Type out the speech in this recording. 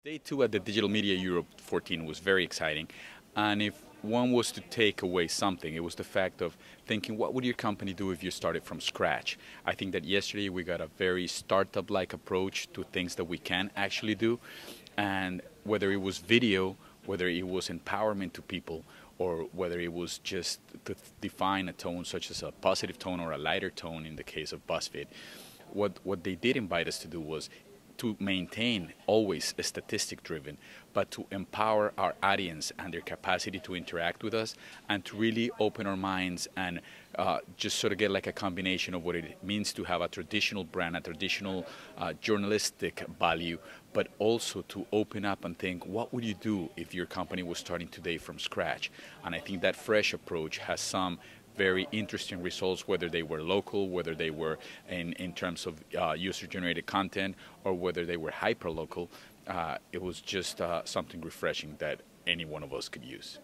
Day two at the Digital Media Europe 14 was very exciting, and if one was to take away something, it was the fact of thinking, what would your company do if you started from scratch? I think that yesterday we got a very startup-like approach to things that we can actually do, and whether it was video, whether it was empowerment to people, or whether it was just to define a tone such as a positive tone or a lighter tone in the case of BuzzFeed, what they did invite us to do was to maintain always a statistic driven, but to empower our audience and their capacity to interact with us and to really open our minds and just sort of get like a combination of what it means to have a traditional brand, a traditional journalistic value, but also to open up and think, what would you do if your company was starting today from scratch? And I think that fresh approach has some very interesting results, whether they were local, whether they were in terms of user-generated content, or whether they were hyper-local. It was just something refreshing that any one of us could use.